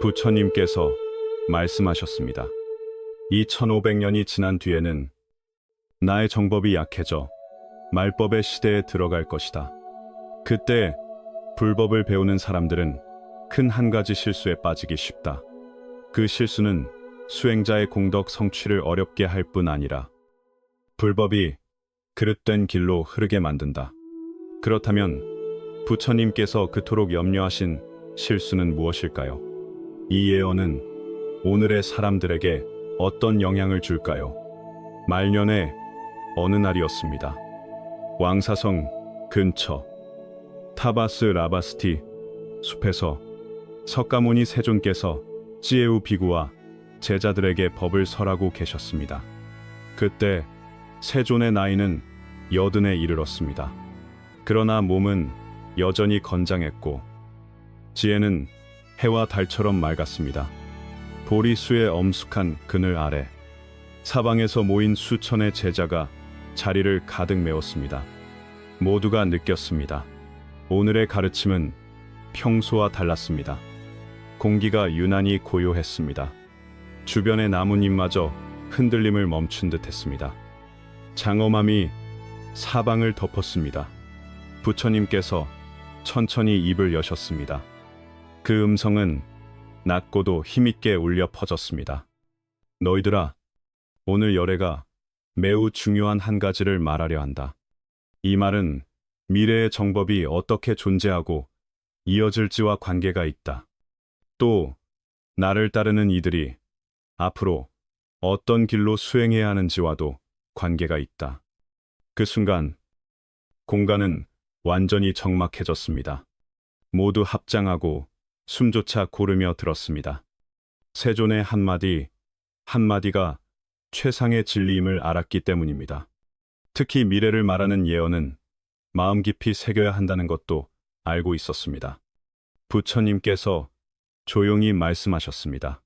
부처님께서 말씀하셨습니다. 이 1500년이 지난 뒤에는 나의 정법이 약해져 말법의 시대에 들어갈 것이다. 그때 불법을 배우는 사람들은 큰 한 가지 실수에 빠지기 쉽다. 그 실수는 수행자의 공덕 성취를 어렵게 할 뿐 아니라 불법이 그릇된 길로 흐르게 만든다. 그렇다면 부처님께서 그토록 염려하신 실수는 무엇일까요? 이 예언은 오늘의 사람들에게 어떤 영향을 줄까요? 말년의 어느 날이었습니다. 왕사성 근처 타바스 라바스티 숲에서 석가모니 세존께서 찌에우 비구와 제자들에게 법을 설하고 계셨습니다. 그때 세존의 나이는 80에 이르렀습니다. 그러나 몸은 여전히 건장했고 지혜는 해와 달처럼 맑았습니다. 보리수의 엄숙한 그늘 아래 사방에서 모인 수천의 제자가 자리를 가득 메웠습니다. 모두가 느꼈습니다. 오늘의 가르침은 평소와 달랐습니다. 공기가 유난히 고요했습니다. 주변의 나뭇잎마저 흔들림을 멈춘 듯 했습니다. 장엄함이 사방을 덮었습니다. 부처님께서 천천히 입을 여셨습니다. 그 음성은 낮고도 힘있게 울려 퍼졌습니다. 너희들아, 오늘 열애가 매우 중요한 한 가지를 말하려 한다. 이 말은 미래의 정법이 어떻게 존재하고 이어질지와 관계가 있다. 또 나를 따르는 이들이 앞으로 어떤 길로 수행해야 하는지와도 관계가 있다. 그 순간 공간은 완전히 적막해졌습니다. 모두 합장하고 숨조차 고르며 들었습니다. 세존의 한마디 한마디가 최상의 진리임을 알았기 때문입니다. 특히 미래를 말하는 예언은 마음 깊이 새겨야 한다는 것도 알고 있었습니다. 부처님께서 조용히 말씀하셨습니다.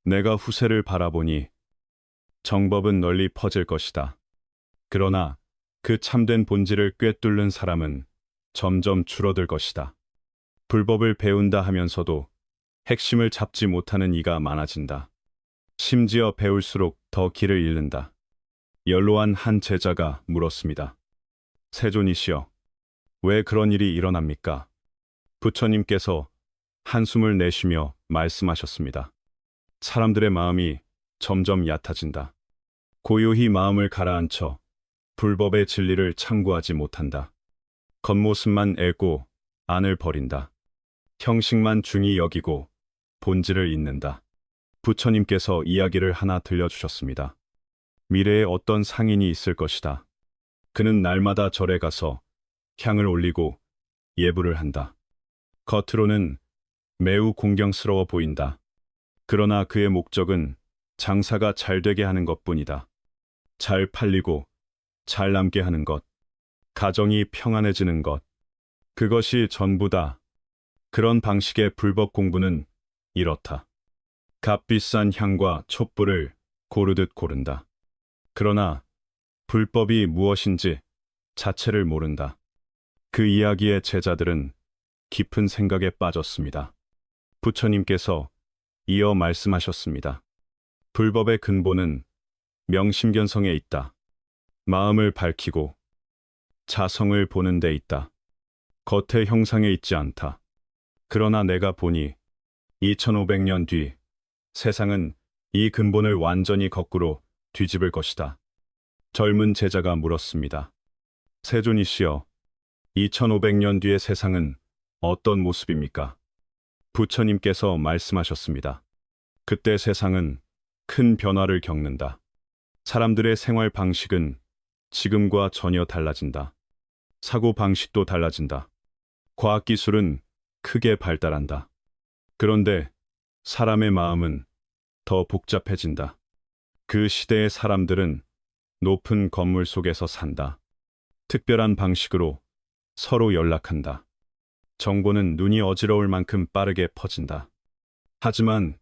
내가 후세를 바라보니 정법은 널리 퍼질 것이다. 그러나 그 참된 본질을 꿰뚫는 사람은 점점 줄어들 것이다. 불법을 배운다 하면서도 핵심을 잡지 못하는 이가 많아진다. 심지어 배울수록 더 길을 잃는다. 연로한 한 제자가 물었습니다. 세존이시여, 왜 그런 일이 일어납니까? 부처님께서 한숨을 내쉬며 말씀하셨습니다. 사람들의 마음이 점점 얕아진다. 고요히 마음을 가라앉혀 불법의 진리를 참고하지 못한다. 겉모습만 애고 안을 버린다. 형식만 중히 여기고 본질을 잊는다. 부처님께서 이야기를 하나 들려주셨습니다. 미래에 어떤 상인이 있을 것이다. 그는 날마다 절에 가서 향을 올리고 예불을 한다. 겉으로는 매우 공경스러워 보인다. 그러나 그의 목적은 장사가 잘 되게 하는 것뿐이다. 잘 팔리고 잘 남게 하는 것, 가정이 평안해지는 것, 그것이 전부다. 그런 방식의 불법 공부는 이렇다. 값비싼 향과 촛불을 고르듯 고른다. 그러나 불법이 무엇인지 자체를 모른다. 그 이야기의 제자들은 깊은 생각에 빠졌습니다. 부처님께서 이어 말씀하셨습니다. 불법의 근본은 명심견성에 있다. 마음을 밝히고 자성을 보는 데 있다. 겉의 형상에 있지 않다. 그러나 내가 보니 2500년 뒤 세상은 이 근본을 완전히 거꾸로 뒤집을 것이다. 젊은 제자가 물었습니다. 세존이시여, 2500년 뒤의 세상은 어떤 모습입니까? 부처님께서 말씀하셨습니다. 그때 세상은 큰 변화를 겪는다. 사람들의 생활 방식은 지금과 전혀 달라진다. 사고 방식도 달라진다. 과학기술은 크게 발달한다. 그런데 사람의 마음은 더 복잡해진다. 그 시대의 사람들은 높은 건물 속에서 산다. 특별한 방식으로 서로 연락한다. 정보는 눈이 어지러울 만큼 빠르게 퍼진다. 하지만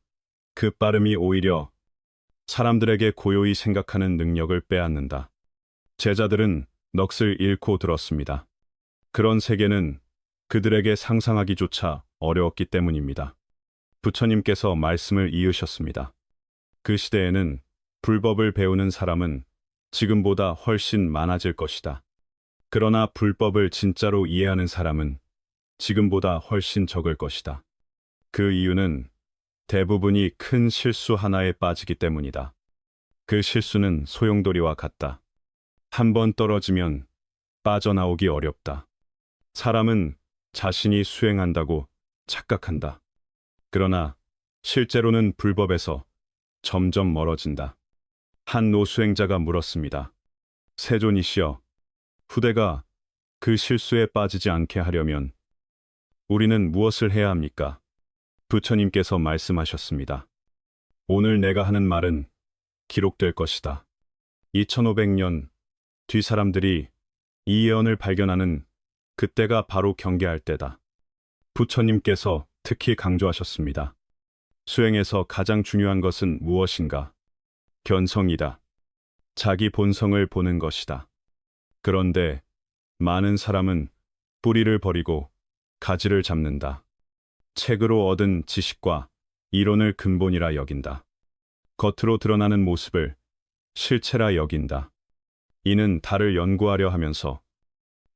그 빠름이 오히려 사람들에게 고요히 생각하는 능력을 빼앗는다. 제자들은 넋을 잃고 들었습니다. 그런 세계는 그들에게 상상하기조차 어려웠기 때문입니다. 부처님께서 말씀을 이으셨습니다. 그 시대에는 불법을 배우는 사람은 지금보다 훨씬 많아질 것이다. 그러나 불법을 진짜로 이해하는 사람은 지금보다 훨씬 적을 것이다. 그 이유는 대부분이 큰 실수 하나에 빠지기 때문이다. 그 실수는 소용돌이와 같다. 한 번 떨어지면 빠져나오기 어렵다. 사람은 자신이 수행한다고 착각한다. 그러나 실제로는 불법에서 점점 멀어진다. 한 노수행자가 물었습니다. 세존이시여, 후대가 그 실수에 빠지지 않게 하려면 우리는 무엇을 해야 합니까? 부처님께서 말씀하셨습니다. 오늘 내가 하는 말은 기록될 것이다. 2500년 뒤 사람들이 이 예언을 발견하는 그때가 바로 경계할 때다. 부처님께서 특히 강조하셨습니다. 수행에서 가장 중요한 것은 무엇인가? 견성이다. 자기 본성을 보는 것이다. 그런데 많은 사람은 뿌리를 버리고 가지를 잡는다. 책으로 얻은 지식과 이론을 근본이라 여긴다. 겉으로 드러나는 모습을 실체라 여긴다. 이는 달을 연구하려 하면서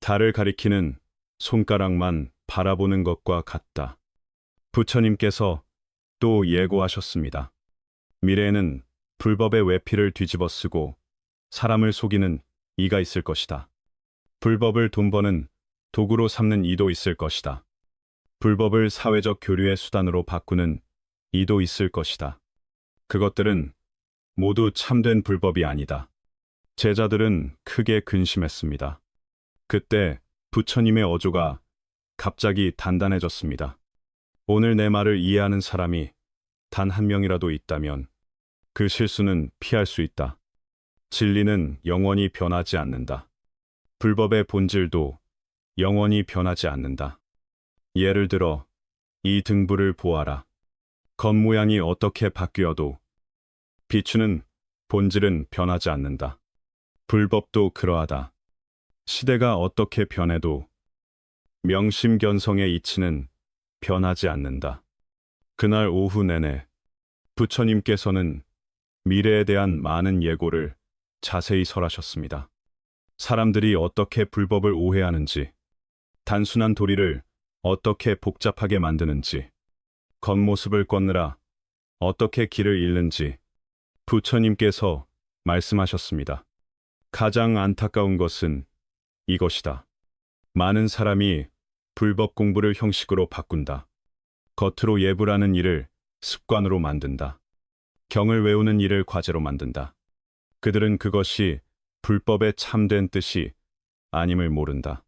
달을 가리키는 손가락만 바라보는 것과 같다. 부처님께서 또 예고하셨습니다. 미래에는 불법의 외피를 뒤집어 쓰고 사람을 속이는 이가 있을 것이다. 불법을 돈 버는 도구로 삼는 이도 있을 것이다. 불법을 사회적 교류의 수단으로 바꾸는 이도 있을 것이다. 그것들은 모두 참된 불법이 아니다. 제자들은 크게 근심했습니다. 그때 부처님의 어조가 갑자기 단단해졌습니다. 오늘 내 말을 이해하는 사람이 단 한 명이라도 있다면 그 실수는 피할 수 있다. 진리는 영원히 변하지 않는다. 불법의 본질도 영원히 변하지 않는다. 예를 들어 이 등불을 보아라. 겉모양이 어떻게 바뀌어도 비추는 본질은 변하지 않는다. 불법도 그러하다. 시대가 어떻게 변해도 명심견성의 이치는 변하지 않는다. 그날 오후 내내 부처님께서는 미래에 대한 많은 예고를 자세히 설하셨습니다. 사람들이 어떻게 불법을 오해하는지, 단순한 도리를 어떻게 복잡하게 만드는지, 겉모습을 꽂느라 어떻게 길을 잃는지 부처님께서 말씀하셨습니다. 가장 안타까운 것은 이것이다. 많은 사람이 불법 공부를 형식으로 바꾼다. 겉으로 예불하는 일을 습관으로 만든다. 경을 외우는 일을 과제로 만든다. 그들은 그것이 불법의 참된 뜻이 아님을 모른다.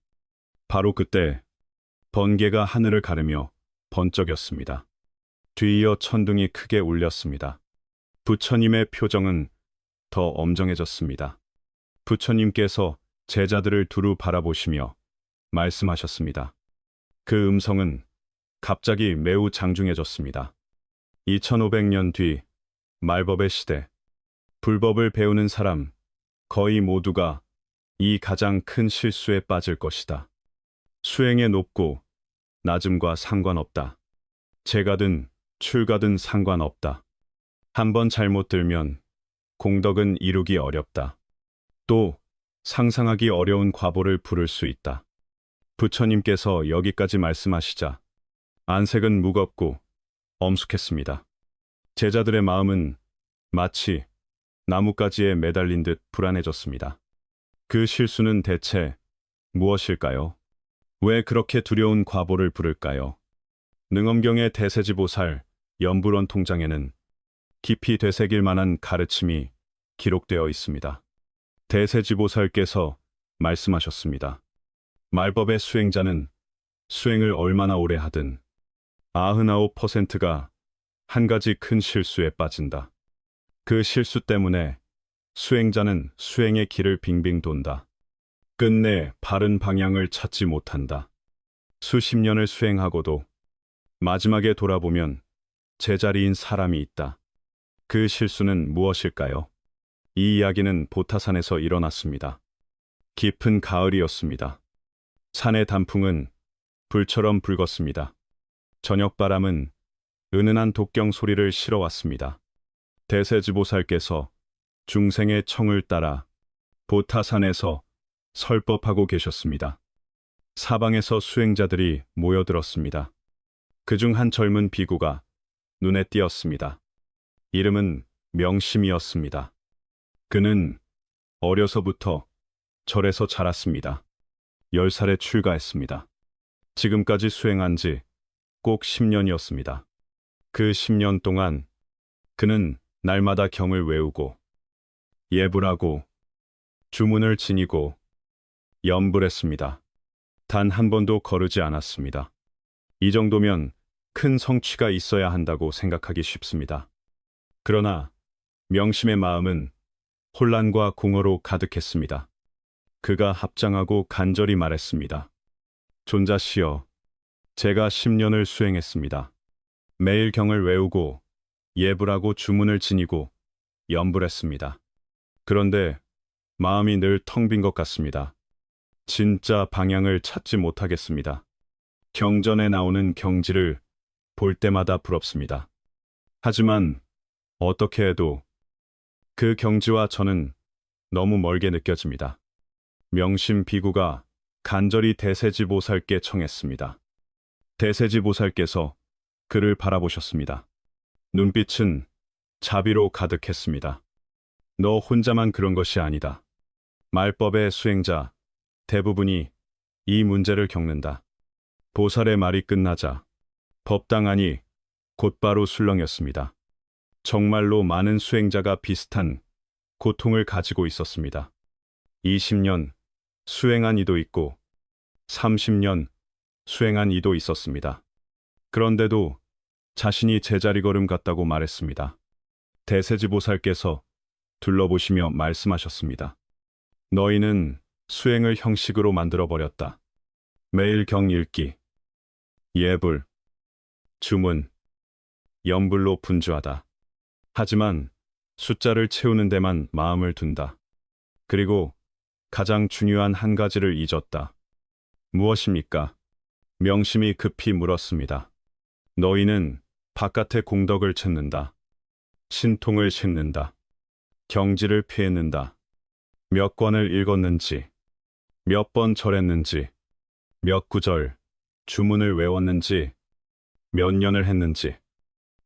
바로 그때 번개가 하늘을 가르며 번쩍였습니다. 뒤이어 천둥이 크게 울렸습니다. 부처님의 표정은 더 엄정해졌습니다. 부처님께서 제자들을 두루 바라보시며 말씀하셨습니다. 그 음성은 갑자기 매우 장중해졌습니다. 2500년 뒤 말법의 시대, 불법을 배우는 사람 거의 모두가 이 가장 큰 실수에 빠질 것이다. 수행의 높고 낮음과 상관없다. 재가든 출가든 상관없다. 한번 잘못 들면 공덕은 이루기 어렵다. 또 상상하기 어려운 과보를 부를 수 있다. 부처님께서 여기까지 말씀하시자 안색은 무겁고 엄숙했습니다. 제자들의 마음은 마치 나뭇가지에 매달린 듯 불안해졌습니다. 그 실수는 대체 무엇일까요? 왜 그렇게 두려운 과보를 부를까요? 능엄경의 대세지보살 연불원 통장에는 깊이 되새길 만한 가르침이 기록되어 있습니다. 대세지보살께서 말씀하셨습니다. 말법의 수행자는 수행을 얼마나 오래 하든 99%가 한 가지 큰 실수에 빠진다. 그 실수 때문에 수행자는 수행의 길을 빙빙 돈다. 끝내 바른 방향을 찾지 못한다. 수십 년을 수행하고도 마지막에 돌아보면 제자리인 사람이 있다. 그 실수는 무엇일까요? 이 이야기는 보타산에서 일어났습니다. 깊은 가을이었습니다. 산의 단풍은 불처럼 붉었습니다. 저녁바람은 은은한 독경 소리를 실어왔습니다. 대세지보살께서 중생의 청을 따라 보타산에서 설법하고 계셨습니다. 사방에서 수행자들이 모여들었습니다. 그중 한 젊은 비구가 눈에 띄었습니다. 이름은 명심이었습니다. 그는 어려서부터 절에서 자랐습니다. 10살에 출가했습니다. 지금까지 수행한 지 꼭 10년이었습니다. 그 10년 동안 그는 날마다 경을 외우고 예불하고 주문을 지니고 염불했습니다. 단 한 번도 거르지 않았습니다. 이 정도면 큰 성취가 있어야 한다고 생각하기 쉽습니다. 그러나 명심의 마음은 혼란과 공허로 가득했습니다. 그가 합장하고 간절히 말했습니다. 존자시여, 제가 10년을 수행했습니다. 매일 경을 외우고 예불하고 주문을 지니고 염불했습니다. 그런데 마음이 늘 텅 빈 것 같습니다. 진짜 방향을 찾지 못하겠습니다. 경전에 나오는 경지를 볼 때마다 부럽습니다. 하지만 어떻게 해도 그 경지와 저는 너무 멀게 느껴집니다. 명심 비구가 간절히 대세지보살께 청했습니다. 대세지보살께서 그를 바라보셨습니다. 눈빛은 자비로 가득했습니다. 너 혼자만 그런 것이 아니다. 말법의 수행자 대부분이 이 문제를 겪는다. 보살의 말이 끝나자 법당안이 곧바로 술렁였습니다. 정말로 많은 수행자가 비슷한 고통을 가지고 있었습니다. 20년 수행한 이도 있고 30년 수행한 이도 있었습니다. 그런데도 자신이 제자리 걸음 같다고 말했습니다. 대세지보살께서 둘러보시며 말씀하셨습니다. 너희는 수행을 형식으로 만들어버렸다. 매일 경 읽기, 예불, 주문, 염불로 분주하다. 하지만 숫자를 채우는 데만 마음을 둔다. 그리고 가장 중요한 한 가지를 잊었다. 무엇입니까? 명심이 급히 물었습니다. 너희는 바깥의 공덕을 찾는다. 신통을 싣는다. 경지를 피했는다. 몇 권을 읽었는지, 몇 번 절했는지, 몇 구절 주문을 외웠는지, 몇 년을 했는지.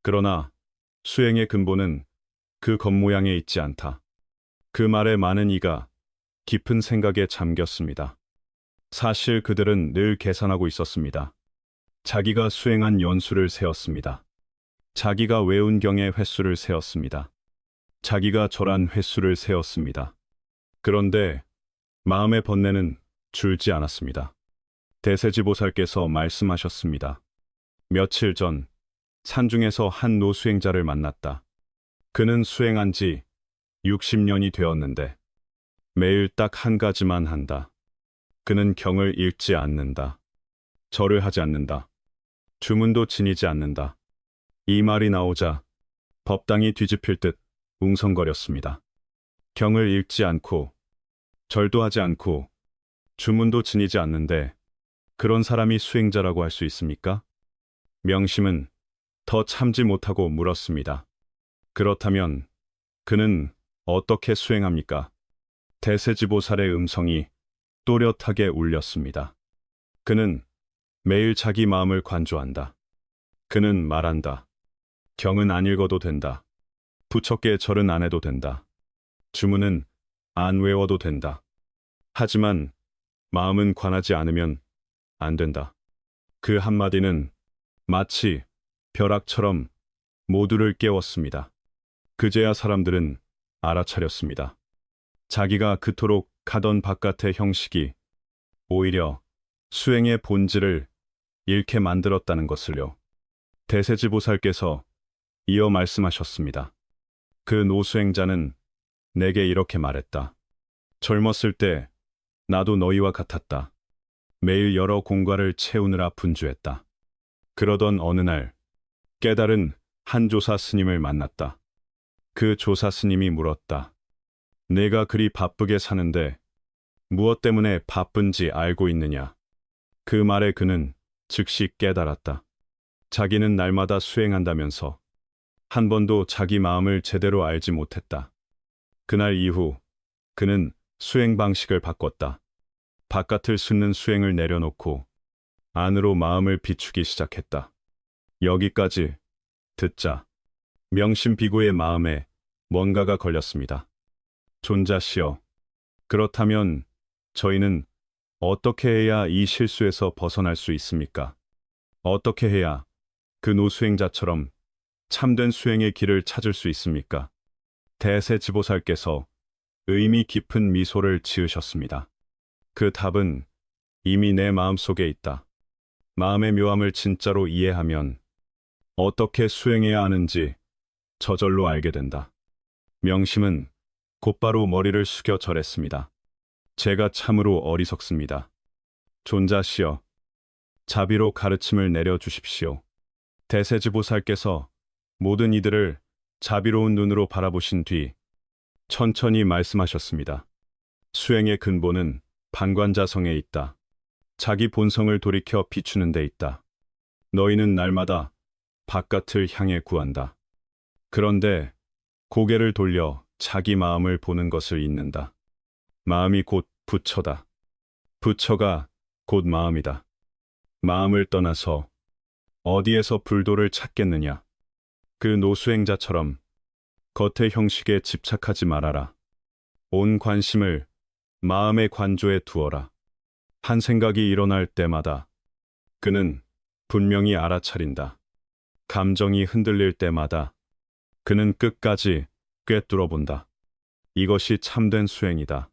그러나 수행의 근본은 그 겉모양에 있지 않다. 그 말에 많은 이가 깊은 생각에 잠겼습니다. 사실 그들은 늘 계산하고 있었습니다. 자기가 수행한 연수를 세었습니다. 자기가 외운 경의 횟수를 세었습니다. 자기가 절한 횟수를 세었습니다. 그런데 마음의 번뇌는 줄지 않았습니다. 대세지보살께서 말씀하셨습니다. 며칠 전 산중에서 한 노수행자를 만났다. 그는 수행한 지 60년이 되었는데 매일 딱 한 가지만 한다. 그는 경을 읽지 않는다. 절을 하지 않는다. 주문도 지니지 않는다. 이 말이 나오자 법당이 뒤집힐 듯 웅성거렸습니다. 경을 읽지 않고 절도 하지 않고 주문도 지니지 않는데 그런 사람이 수행자라고 할 수 있습니까? 명심은 더 참지 못하고 물었습니다. 그렇다면 그는 어떻게 수행합니까? 대세지보살의 음성이 또렷하게 울렸습니다. 그는 매일 자기 마음을 관조한다. 그는 말한다. 경은 안 읽어도 된다. 부처께 절은 안 해도 된다. 주문은 안 외워도 된다. 하지만 마음은 관하지 않으면 안 된다. 그 한마디는 마치 벼락처럼 모두를 깨웠습니다. 그제야 사람들은 알아차렸습니다. 자기가 그토록 가던 바깥의 형식이 오히려 수행의 본질을 잃게 만들었다는 것을요. 대세지보살께서 이어 말씀하셨습니다. 그 노수행자는 내게 이렇게 말했다. 젊었을 때 나도 너희와 같았다. 매일 여러 공과를 채우느라 분주했다. 그러던 어느 날 깨달은 한 조사 스님을 만났다. 그 조사 스님이 물었다. 내가 그리 바쁘게 사는데 무엇 때문에 바쁜지 알고 있느냐? 그 말에 그는 즉시 깨달았다. 자기는 날마다 수행한다면서 한 번도 자기 마음을 제대로 알지 못했다. 그날 이후 그는 수행 방식을 바꿨다. 바깥을 쑤는 수행을 내려놓고 안으로 마음을 비추기 시작했다. 여기까지 듣자 명심비구의 마음에 뭔가가 걸렸습니다. 존자시여, 그렇다면 저희는 어떻게 해야 이 실수에서 벗어날 수 있습니까? 어떻게 해야 그 노수행자처럼 참된 수행의 길을 찾을 수 있습니까? 대세지보살께서 의미 깊은 미소를 지으셨습니다. 그 답은 이미 내 마음속에 있다. 마음의 묘함을 진짜로 이해하면 어떻게 수행해야 하는지 저절로 알게 된다. 명심은 곧바로 머리를 숙여 절했습니다. 제가 참으로 어리석습니다. 존자시여, 자비로 가르침을 내려주십시오. 대세지보살께서 모든 이들을 자비로운 눈으로 바라보신 뒤 천천히 말씀하셨습니다. 수행의 근본은 방관자성에 있다. 자기 본성을 돌이켜 비추는 데 있다. 너희는 날마다 바깥을 향해 구한다. 그런데 고개를 돌려 자기 마음을 보는 것을 잊는다. 마음이 곧 부처다. 부처가 곧 마음이다. 마음을 떠나서 어디에서 불도를 찾겠느냐. 그 노수행자처럼 겉의 형식에 집착하지 말아라. 온 관심을 마음의 관조에 두어라. 한 생각이 일어날 때마다 그는 분명히 알아차린다. 감정이 흔들릴 때마다 그는 끝까지 꿰뚫어 본다. 이것이 참된 수행이다.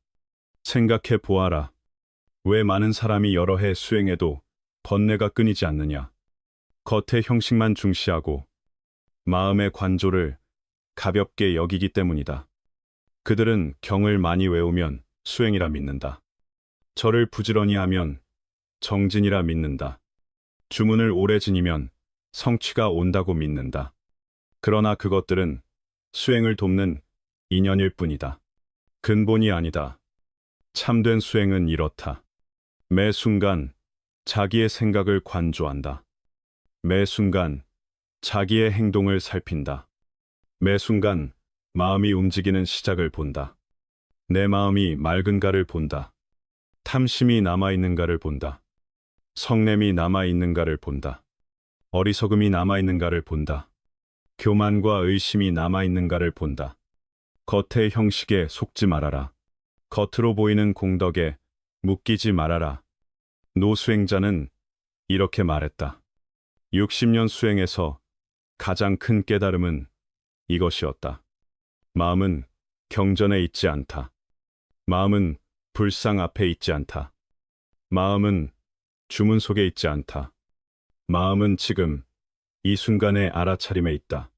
생각해 보아라. 왜 많은 사람이 여러 해 수행해도 번뇌가 끊이지 않느냐. 겉의 형식만 중시하고 마음의 관조를 가볍게 여기기 때문이다. 그들은 경을 많이 외우면 수행이라 믿는다. 절을 부지런히 하면 정진이라 믿는다. 주문을 오래 지니면 성취가 온다고 믿는다. 그러나 그것들은 수행을 돕는 인연일 뿐이다. 근본이 아니다. 참된 수행은 이렇다. 매 순간 자기의 생각을 관조한다. 매 순간 자기의 행동을 살핀다. 매 순간 마음이 움직이는 시작을 본다. 내 마음이 맑은가를 본다. 탐심이 남아있는가를 본다. 성냄이 남아있는가를 본다. 어리석음이 남아있는가를 본다. 교만과 의심이 남아있는가를 본다. 겉의 형식에 속지 말아라. 겉으로 보이는 공덕에 묶이지 말아라. 노수행자는 이렇게 말했다. 60년 수행에서 가장 큰 깨달음은 이것이었다. 마음은 경전에 있지 않다. 마음은 불상 앞에 있지 않다. 마음은 주문 속에 있지 않다. 마음은 지금 이 순간의 알아차림에 있다.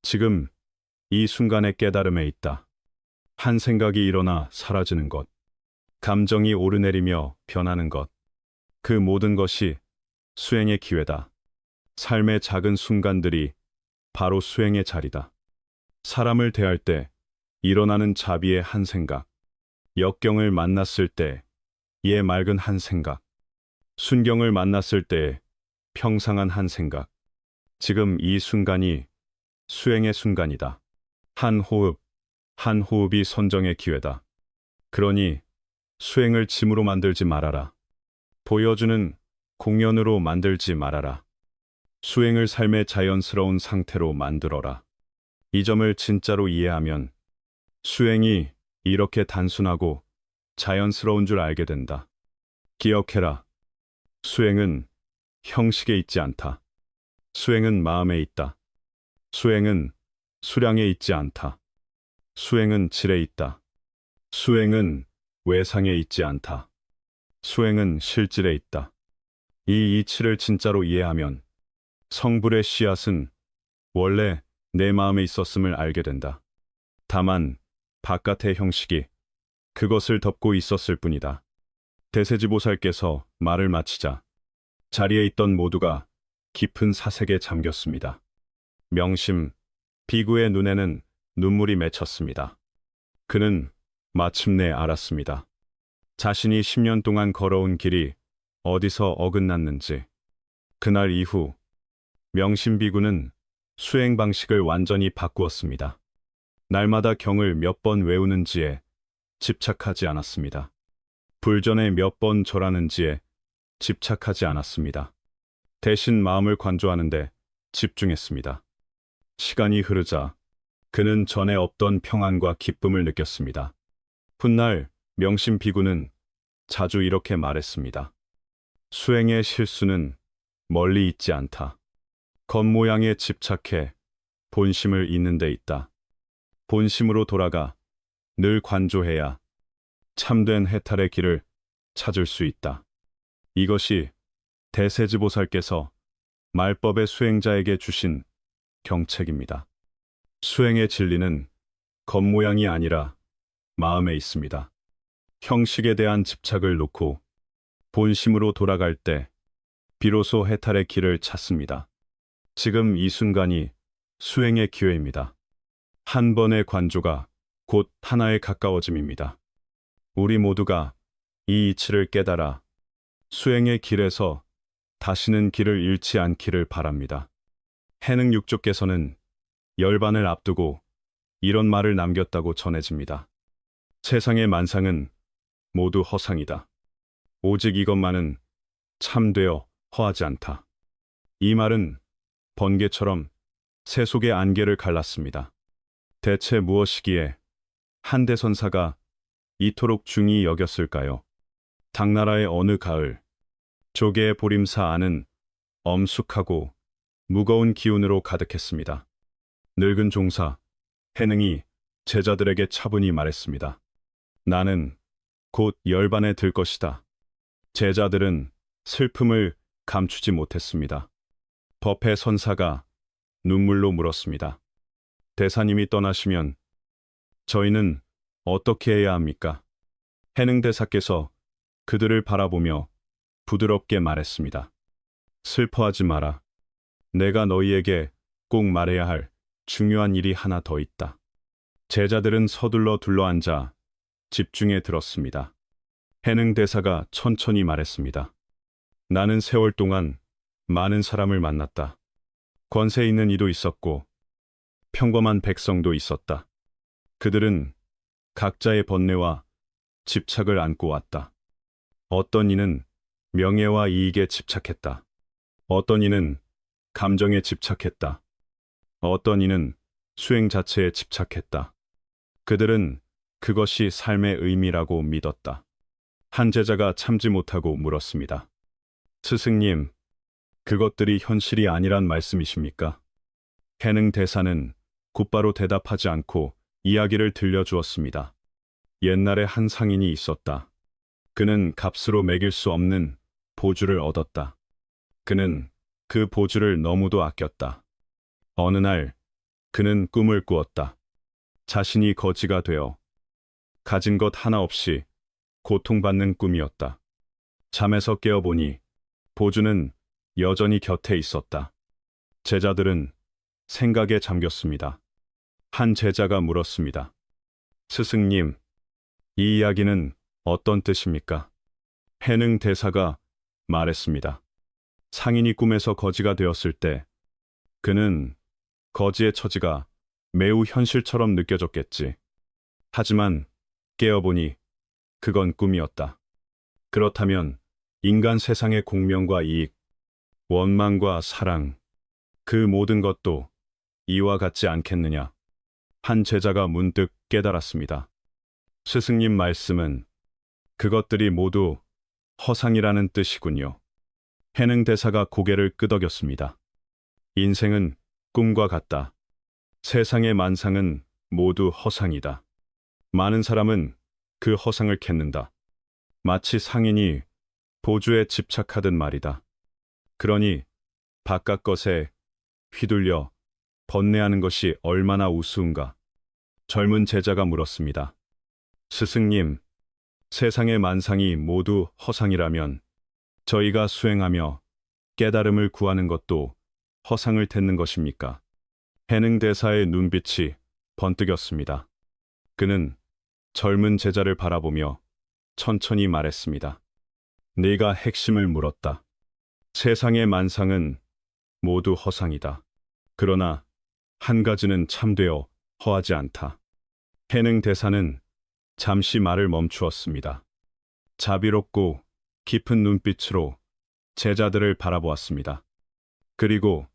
지금 이 순간의 깨달음에 있다. 한 생각이 일어나 사라지는 것, 감정이 오르내리며 변하는 것, 그 모든 것이 수행의 기회다. 삶의 작은 순간들이 바로 수행의 자리다. 사람을 대할 때 일어나는 자비의 한 생각, 역경을 만났을 때 예 맑은 한 생각, 순경을 만났을 때 평상한 한 생각, 지금 이 순간이 수행의 순간이다. 한 호흡, 한 호흡이 선정의 기회다. 그러니 수행을 짐으로 만들지 말아라. 보여주는 공연으로 만들지 말아라. 수행을 삶의 자연스러운 상태로 만들어라. 이 점을 진짜로 이해하면 수행이 이렇게 단순하고 자연스러운 줄 알게 된다. 기억해라. 수행은 형식에 있지 않다. 수행은 마음에 있다. 수행은 수량에 있지 않다. 수행은 질에 있다. 수행은 외상에 있지 않다. 수행은 실질에 있다. 이 이치를 진짜로 이해하면 성불의 씨앗은 원래 내 마음에 있었음을 알게 된다. 다만 바깥의 형식이 그것을 덮고 있었을 뿐이다. 대세지보살께서 말을 마치자 자리에 있던 모두가 깊은 사색에 잠겼습니다. 명심, 비구의 눈에는 눈물이 맺혔습니다. 그는 마침내 알았습니다. 자신이 10년 동안 걸어온 길이 어디서 어긋났는지. 그날 이후 명심비구는 수행 방식을 완전히 바꾸었습니다. 날마다 경을 몇 번 외우는지에 집착하지 않았습니다. 불전에 몇 번 절하는지에 집착하지 않았습니다. 대신 마음을 관조하는데 집중했습니다. 시간이 흐르자 그는 전에 없던 평안과 기쁨을 느꼈습니다. 훗날 명심비구는 자주 이렇게 말했습니다. 수행의 실수는 멀리 있지 않다. 겉모양에 집착해 본심을 잃는 데 있다. 본심으로 돌아가 늘 관조해야 참된 해탈의 길을 찾을 수 있다. 이것이 대세지보살께서 말법의 수행자에게 주신 경책입니다. 수행의 진리는 겉모양이 아니라 마음에 있습니다. 형식에 대한 집착을 놓고 본심으로 돌아갈 때 비로소 해탈의 길을 찾습니다. 지금 이 순간이 수행의 기회입니다. 한 번의 관조가 곧 하나에 가까워짐입니다. 우리 모두가 이 이치를 깨달아 수행의 길에서 다시는 길을 잃지 않기를 바랍니다. 해능 육조께서는 열반을 앞두고 이런 말을 남겼다고 전해집니다. 세상의 만상은 모두 허상이다. 오직 이것만은 참되어 허하지 않다. 이 말은 번개처럼 새 속의 안개를 갈랐습니다. 대체 무엇이기에 한대선사가 이토록 중히 여겼을까요? 당나라의 어느 가을, 조개의 보림사 안은 엄숙하고 무거운 기운으로 가득했습니다. 늙은 종사, 해능이 제자들에게 차분히 말했습니다. 나는 곧 열반에 들 것이다. 제자들은 슬픔을 감추지 못했습니다. 법회 선사가 눈물로 물었습니다. 대사님이 떠나시면 저희는 어떻게 해야 합니까? 해능대사께서 그들을 바라보며 부드럽게 말했습니다. 슬퍼하지 마라. 내가 너희에게 꼭 말해야 할 중요한 일이 하나 더 있다. 제자들은 서둘러 둘러앉아 집중해 들었습니다. 해능대사가 천천히 말했습니다. 나는 세월 동안 많은 사람을 만났다. 권세 있는 이도 있었고 평범한 백성도 있었다. 그들은 각자의 번뇌와 집착을 안고 왔다. 어떤 이는 명예와 이익에 집착했다. 어떤 이는 감정에 집착했다. 어떤 이는 수행 자체에 집착했다. 그들은 그것이 삶의 의미라고 믿었다. 한 제자가 참지 못하고 물었습니다. 스승님, 그것들이 현실이 아니란 말씀이십니까? 해능 대사는 곧바로 대답하지 않고 이야기를 들려주었습니다. 옛날에 한 상인이 있었다. 그는 값으로 매길 수 없는 보주를 얻었다. 그는 그 보주를 너무도 아꼈다. 어느 날 그는 꿈을 꾸었다. 자신이 거지가 되어 가진 것 하나 없이 고통받는 꿈이었다. 잠에서 깨어보니 보주는 여전히 곁에 있었다. 제자들은 생각에 잠겼습니다. 한 제자가 물었습니다. 스승님, 이 이야기는 어떤 뜻입니까? 해능 대사가 말했습니다. 상인이 꿈에서 거지가 되었을 때 그는 거지의 처지가 매우 현실처럼 느껴졌겠지. 하지만 깨어보니 그건 꿈이었다. 그렇다면 인간 세상의 공명과 이익, 원망과 사랑, 그 모든 것도 이와 같지 않겠느냐? 한 제자가 문득 깨달았습니다. 스승님 말씀은 그것들이 모두 허상이라는 뜻이군요. 해능 대사가 고개를 끄덕였습니다. 인생은 꿈과 같다. 세상의 만상은 모두 허상이다. 많은 사람은 그 허상을 캤는다. 마치 상인이 보주에 집착하듯 말이다. 그러니 바깥 것에 휘둘려 번뇌하는 것이 얼마나 우스운가. 젊은 제자가 물었습니다. 스승님, 세상의 만상이 모두 허상이라면 저희가 수행하며 깨달음을 구하는 것도 허상을 텄는 것입니까? 해능 대사의 눈빛이 번뜩였습니다. 그는 젊은 제자를 바라보며 천천히 말했습니다. 네가 핵심을 물었다. 세상의 만상은 모두 허상이다. 그러나 한 가지는 참되어 허하지 않다. 해능 대사는 잠시 말을 멈추었습니다. 자비롭고 깊은 눈빛으로 제자들을 바라보았습니다. 그리고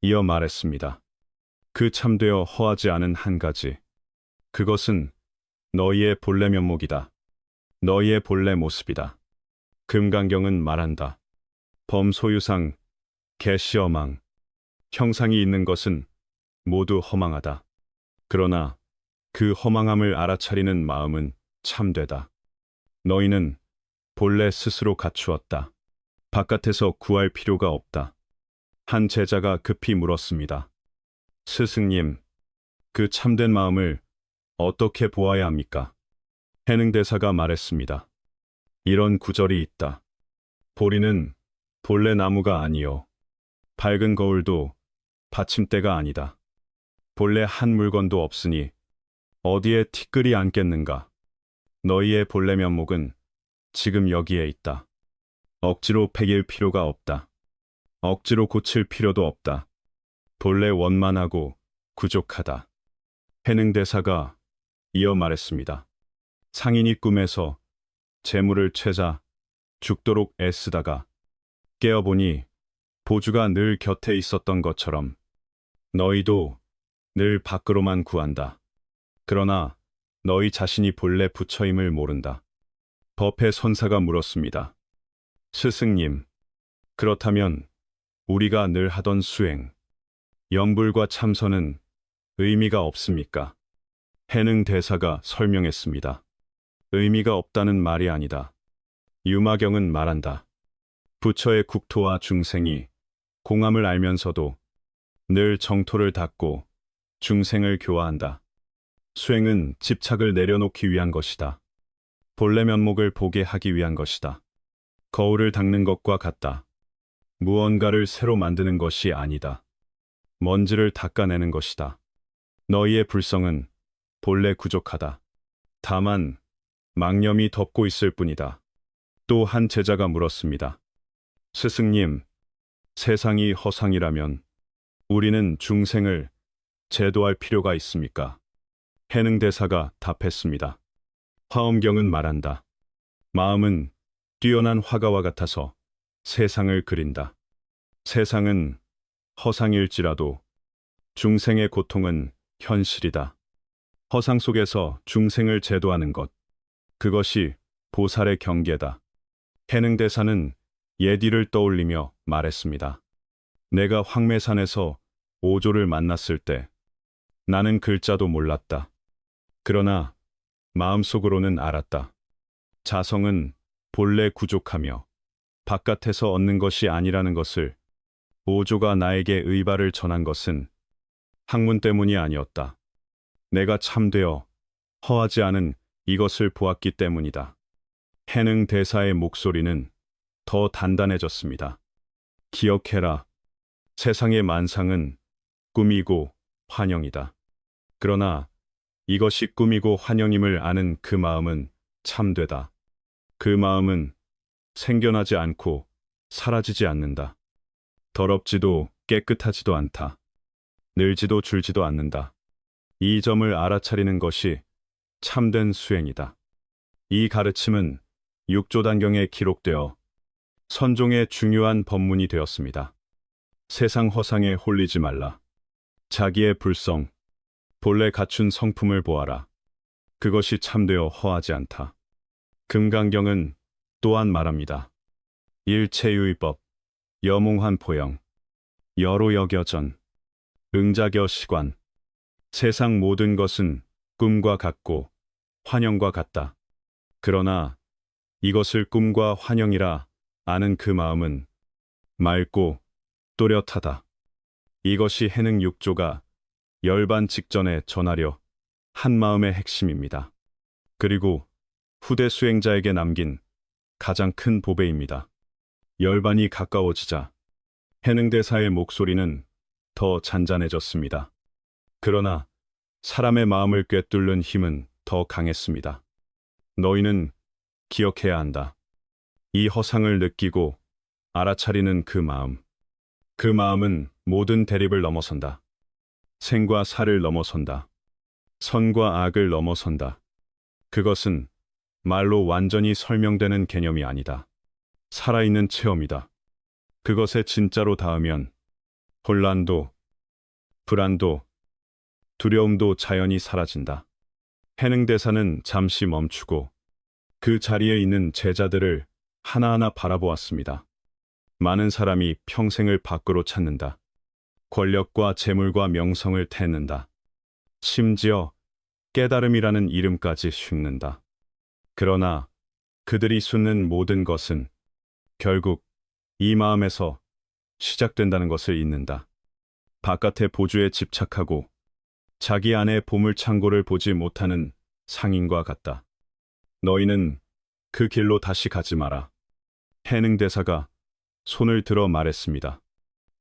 이어 말했습니다. 그 참되어 허하지 않은 한 가지. 그것은 너희의 본래 면목이다. 너희의 본래 모습이다. 금강경은 말한다. 범소유상, 개시어망, 형상이 있는 것은 모두 허망하다. 그러나 그 허망함을 알아차리는 마음은 참되다. 너희는 본래 스스로 갖추었다. 바깥에서 구할 필요가 없다. 한 제자가 급히 물었습니다. 스승님, 그 참된 마음을 어떻게 보아야 합니까? 해능대사가 말했습니다. 이런 구절이 있다. 보리는 본래 나무가 아니요. 밝은 거울도 받침대가 아니다. 본래 한 물건도 없으니 어디에 티끌이 앉겠는가? 너희의 본래 면목은 지금 여기에 있다. 억지로 패길 필요가 없다. 억지로 고칠 필요도 없다. 본래 원만하고 구족하다. 해능대사가 이어 말했습니다. 상인이 꿈에서 재물을 채자 죽도록 애쓰다가 깨어보니 보주가 늘 곁에 있었던 것처럼 너희도 늘 밖으로만 구한다. 그러나 너희 자신이 본래 부처임을 모른다. 법회 선사가 물었습니다. 스승님, 그렇다면 우리가 늘 하던 수행, 염불과 참선은 의미가 없습니까? 해능 대사가 설명했습니다. 의미가 없다는 말이 아니다. 유마경은 말한다. 부처의 국토와 중생이 공함을 알면서도 늘 정토를 닦고 중생을 교화한다. 수행은 집착을 내려놓기 위한 것이다. 본래 면목을 보게 하기 위한 것이다. 거울을 닦는 것과 같다. 무언가를 새로 만드는 것이 아니다. 먼지를 닦아내는 것이다. 너희의 불성은 본래 구족하다. 다만 망념이 덮고 있을 뿐이다. 또 한 제자가 물었습니다. 스승님, 세상이 허상이라면 우리는 중생을 제도할 필요가 있습니까? 해능대사가 답했습니다. 화엄경은 말한다. 마음은 뛰어난 화가와 같아서 세상을 그린다. 세상은 허상일지라도 중생의 고통은 현실이다. 허상 속에서 중생을 제도하는 것, 그것이 보살의 경계다. 해능대사는 예디를 떠올리며 말했습니다. 내가 황매산에서 오조를 만났을 때 나는 글자도 몰랐다. 그러나 마음속으로는 알았다. 자성은 본래 구족하며 바깥에서 얻는 것이 아니라는 것을. 오조가 나에게 의발을 전한 것은 학문 때문이 아니었다. 내가 참되어 허하지 않은 이것을 보았기 때문이다. 해능 대사의 목소리는 더 단단해졌습니다. 기억해라. 세상의 만상은 꿈이고 환영이다. 그러나 이것이 꿈이고 환영임을 아는 그 마음은 참되다. 그 마음은 생겨나지 않고 사라지지 않는다. 더럽지도 깨끗하지도 않다. 늘지도 줄지도 않는다. 이 점을 알아차리는 것이 참된 수행이다. 이 가르침은 육조단경에 기록되어 선종의 중요한 법문이 되었습니다. 세상 허상에 홀리지 말라. 자기의 불성, 본래 갖춘 성품을 보아라. 그것이 참되어 허하지 않다. 금강경은 또한 말합니다. 일체유의법, 여몽한 포영, 여로여겨전, 응자겨 시관. 세상 모든 것은 꿈과 같고 환영과 같다. 그러나 이것을 꿈과 환영이라 아는 그 마음은 맑고 또렷하다. 이것이 해능 육조가 열반 직전에 전하려 한 마음의 핵심입니다. 그리고 후대 수행자에게 남긴 가장 큰 보배입니다. 열반이 가까워지자 해능대사의 목소리는 더 잔잔해졌습니다. 그러나 사람의 마음을 꿰뚫는 힘은 더 강했습니다. 너희는 기억해야 한다. 이 허상을 느끼고 알아차리는 그 마음. 그 마음은 모든 대립을 넘어선다. 생과 사를 넘어선다. 선과 악을 넘어선다. 그것은 말로 완전히 설명되는 개념이 아니다. 살아있는 체험이다. 그것에 진짜로 닿으면 혼란도, 불안도, 두려움도 자연히 사라진다. 해능 대사는 잠시 멈추고 그 자리에 있는 제자들을 하나하나 바라보았습니다. 많은 사람이 평생을 밖으로 찾는다. 권력과 재물과 명성을 태는다. 심지어 깨달음이라는 이름까지 싣는다. 그러나 그들이 쏟는 모든 것은 결국 이 마음에서 시작된다는 것을 잊는다. 바깥의 보주에 집착하고 자기 안의 보물창고를 보지 못하는 상인과 같다. 너희는 그 길로 다시 가지 마라. 해능 대사가 손을 들어 말했습니다.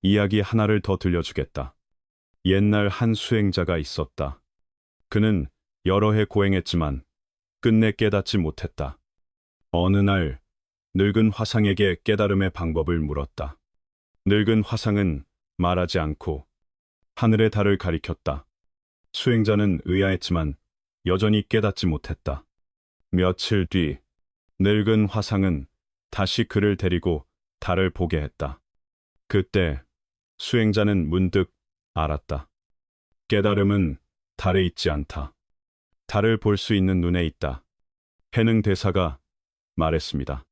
이야기 하나를 더 들려주겠다. 옛날 한 수행자가 있었다. 그는 여러 해 고행했지만 끝내 깨닫지 못했다. 어느 날 늙은 화상에게 깨달음의 방법을 물었다. 늙은 화상은 말하지 않고 하늘의 달을 가리켰다. 수행자는 의아했지만 여전히 깨닫지 못했다. 며칠 뒤 늙은 화상은 다시 그를 데리고 달을 보게 했다. 그때 수행자는 문득 알았다. 깨달음은 달에 있지 않다. 달을 볼 수 있는 눈에 있다. 해능 대사가 말했습니다.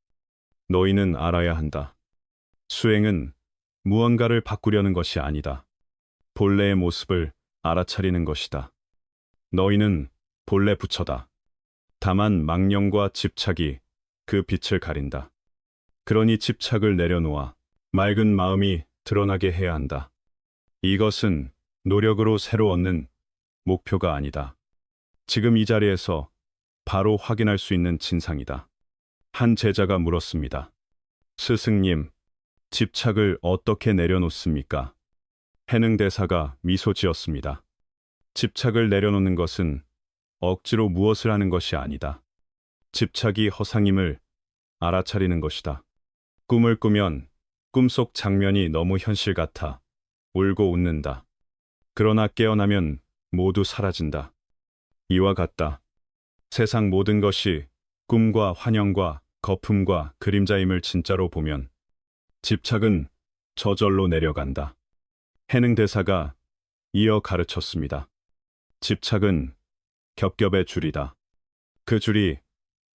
너희는 알아야 한다. 수행은 무언가를 바꾸려는 것이 아니다. 본래의 모습을 알아차리는 것이다. 너희는 본래 부처다. 다만 망령과 집착이 그 빛을 가린다. 그러니 집착을 내려놓아 맑은 마음이 드러나게 해야 한다. 이것은 노력으로 새로 얻는 목표가 아니다. 지금 이 자리에서 바로 확인할 수 있는 진상이다. 한 제자가 물었습니다. 스승님, 집착을 어떻게 내려놓습니까? 해능 대사가 미소 지었습니다. 집착을 내려놓는 것은 억지로 무엇을 하는 것이 아니다. 집착이 허상임을 알아차리는 것이다. 꿈을 꾸면 꿈속 장면이 너무 현실 같아 울고 웃는다. 그러나 깨어나면 모두 사라진다. 이와 같다. 세상 모든 것이 꿈과 환영과 거품과 그림자임을 진짜로 보면 집착은 저절로 내려간다. 해능 대사가 이어 가르쳤습니다. 집착은 겹겹의 줄이다. 그 줄이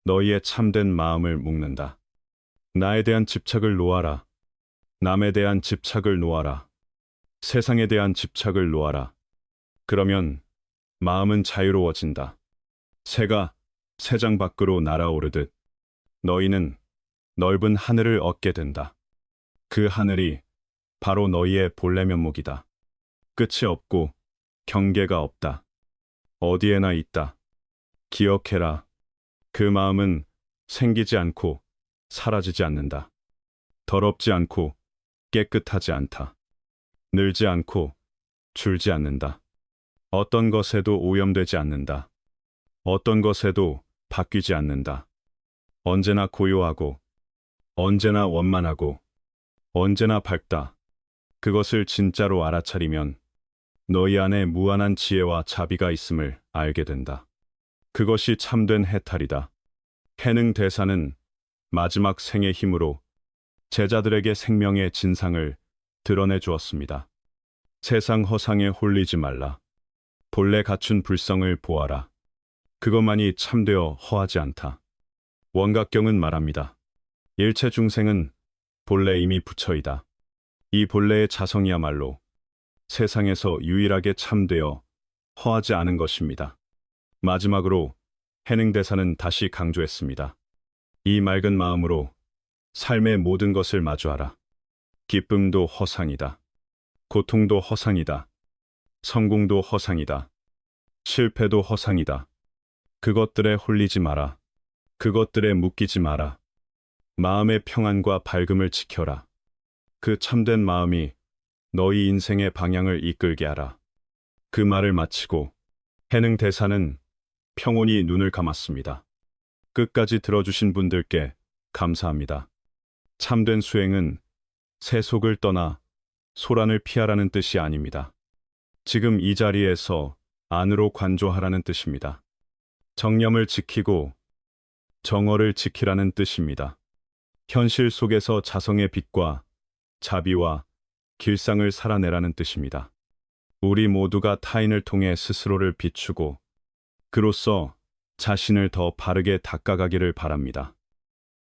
너희의 참된 마음을 묶는다. 나에 대한 집착을 놓아라. 남에 대한 집착을 놓아라. 세상에 대한 집착을 놓아라. 그러면 마음은 자유로워진다. 새가 새장 밖으로 날아오르듯 너희는 넓은 하늘을 얻게 된다. 그 하늘이 바로 너희의 본래 면목이다. 끝이 없고 경계가 없다. 어디에나 있다. 기억해라. 그 마음은 생기지 않고 사라지지 않는다. 더럽지 않고 깨끗하지 않다. 늘지 않고 줄지 않는다. 어떤 것에도 오염되지 않는다. 어떤 것에도 바뀌지 않는다. 언제나 고요하고, 언제나 원만하고, 언제나 밝다. 그것을 진짜로 알아차리면 너희 안에 무한한 지혜와 자비가 있음을 알게 된다. 그것이 참된 해탈이다. 해능 대사는 마지막 생의 힘으로 제자들에게 생명의 진상을 드러내 주었습니다. 세상 허상에 홀리지 말라. 본래 갖춘 불성을 보아라. 그것만이 참되어 허하지 않다. 원각경은 말합니다. 일체 중생은 본래 이미 부처이다. 이 본래의 자성이야말로 세상에서 유일하게 참되어 허하지 않은 것입니다. 마지막으로 해능 대사는 다시 강조했습니다. 이 맑은 마음으로 삶의 모든 것을 마주하라. 기쁨도 허상이다. 고통도 허상이다. 성공도 허상이다. 실패도 허상이다. 그것들에 홀리지 마라. 그것들에 묶이지 마라. 마음의 평안과 밝음을 지켜라. 그 참된 마음이 너희 인생의 방향을 이끌게 하라. 그 말을 마치고 해능 대사는 평온히 눈을 감았습니다. 끝까지 들어주신 분들께 감사합니다. 참된 수행은 세속을 떠나 소란을 피하라는 뜻이 아닙니다. 지금 이 자리에서 안으로 관조하라는 뜻입니다. 정념을 지키고 정어를 지키라는 뜻입니다. 현실 속에서 자성의 빛과 자비와 길상을 살아내라는 뜻입니다. 우리 모두가 타인을 통해 스스로를 비추고 그로써 자신을 더 바르게 닦아가기를 바랍니다.